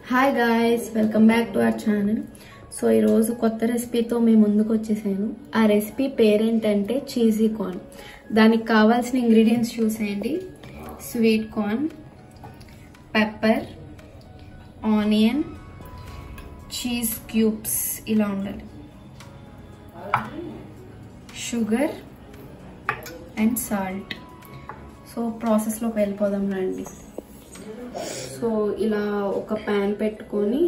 Hi guys, welcome back to our channel. So ఈరోజు కొత్త రెసిపీతో మేము ముందుకు వచ్చేసాను. ఆ రెసిపీ పేరేంటంటే చీజీ కార్న్. దానికి కావాల్సిన ఇంగ్రీడియంట్స్ చూసేయండి. Sweet corn, pepper, onion, cheese cubes ఇలా ఉండాలి, షుగర్ అండ్ సాల్ట్. సో ప్రాసెస్లోకి వెళ్ళిపోదాం రండి. సో ఇలా ఒక ప్యాన్ పెట్టుకొని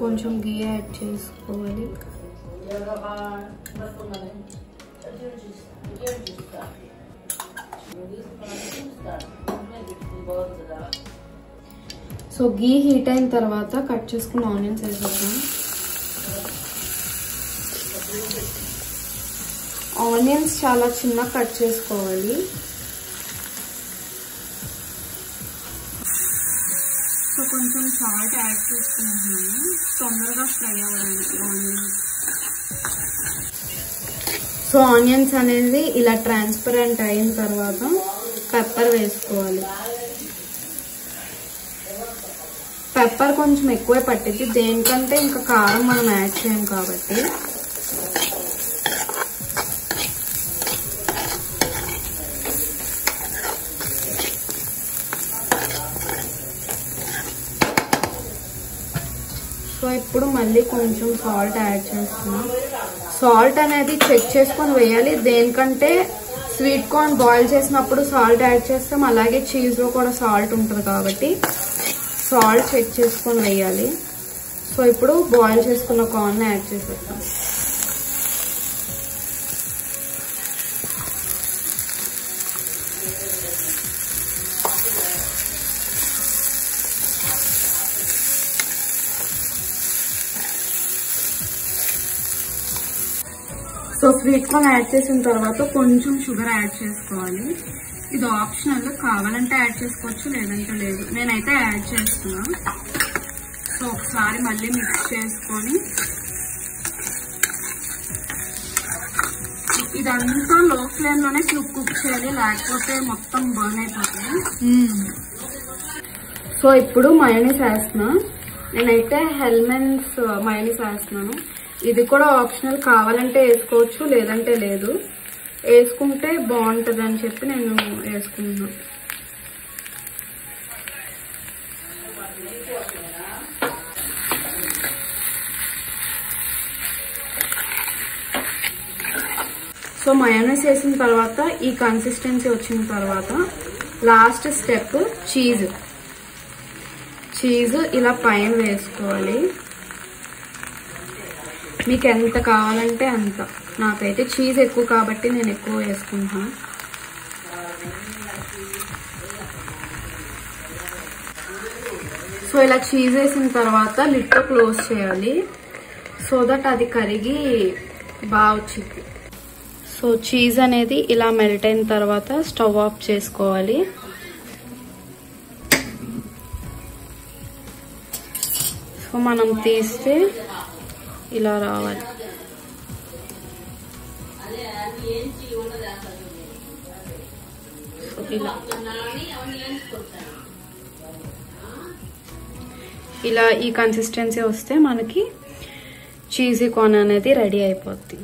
కొంచెం గీ యాడ్ చేసుకోవాలి. సో గీ హీట్ అయిన తర్వాత కట్ చేసుకున్న ఆనియన్స్ వేసేద్దాం. ఆనియన్స్ చాలా చిన్న కట్ చేసుకోవాలి. సో కొంచెం సాల్ట్ యాడ్ చేసుకుంటున్నాను తొందరగా ఫ్రై అవ్వడానికి ఆనియన్స్. సో ఆనియన్స్ అనేది ఇలా ట్రాన్స్పరెంట్ అయిన తర్వాత పెప్పర్ వేసుకోవాలి. పెప్పర్ కొంచెం ఎక్కువే పట్టింది, దేనికంటే ఇంకా కారం మనం యాడ్ చేయం కాబట్టి. సో ఇప్పుడు మళ్ళీ కొంచెం సాల్ట్ యాడ్ చేస్తున్నాం. సాల్ట్ అనేది చెక్ చేసుకొని వేయాలి, దేనికంటే స్వీట్ కార్న్ బాయిల్ చేసినప్పుడు సాల్ట్ యాడ్ చేస్తాం, అలాగే చీజ్లో కూడా సాల్ట్ ఉంటుంది కాబట్టి సాల్ట్ చెక్ చేసుకొని వేయాలి. సో ఇప్పుడు బాయిల్ చేసుకున్న కార్న్ యాడ్ చేసేస్తాం. సో స్వీట్ కార్న్ యాడ్ చేసిన తర్వాత కొంచెం షుగర్ యాడ్ చేసుకోవాలి. ఇది ఆప్షనల్, కావాలంటే యాడ్ చేసుకోవచ్చు, లేదంటే లేదు. నేనైతే యాడ్ చేస్తున్నా. సో ఒకసారి మళ్ళీ మిక్స్ చేసుకొని ఇదంతా లో ఫ్లేమ్ లోనే కుక్ చేయాలి, లేకపోతే మొత్తం బర్న్ అయిపోతుంది. సో ఇప్పుడు మయోనీస్ వేస్తున్నా. నేనైతే హెల్మెన్స్ మయోనీస్ వేస్తున్నాను. ఇది కూడా ఆప్షనల్, కావాలంటే వేసుకోవచ్చు, లేదంటే లేదు. వేసుకుంటే బాగుంటుంది అని చెప్పి నేను వేసుకుంటున్నాను. సో మయోనీస్ వేసిన తర్వాత ఈ కన్సిస్టెన్సీ వచ్చిన తర్వాత లాస్ట్ స్టెప్ చీజ్ ఇలా పైన వేసుకోవాలి. మీకు ఎంత కావాలంటే అంత. నాకైతే చీజ్ ఎక్కువ కాబట్టి నేను ఎక్కువ వేసుకుంటాను. సో ఇలా చీజ్ వేసిన తర్వాత లిడ్ క్లోజ్ చేయాలి, సో దట్ అది కరిగి బాగా వచ్చింది. సో చీజ్ అనేది ఇలా మెల్ట్ అయిన తర్వాత స్టవ్ ఆఫ్ చేసుకోవాలి. సో మనం తీస్తే ఇలా రావాలి. ఇలా ఈ కన్సిస్టెన్సీ వస్తే మనకి చీజీ కార్న్ అనేది రెడీ అయిపోద్ది.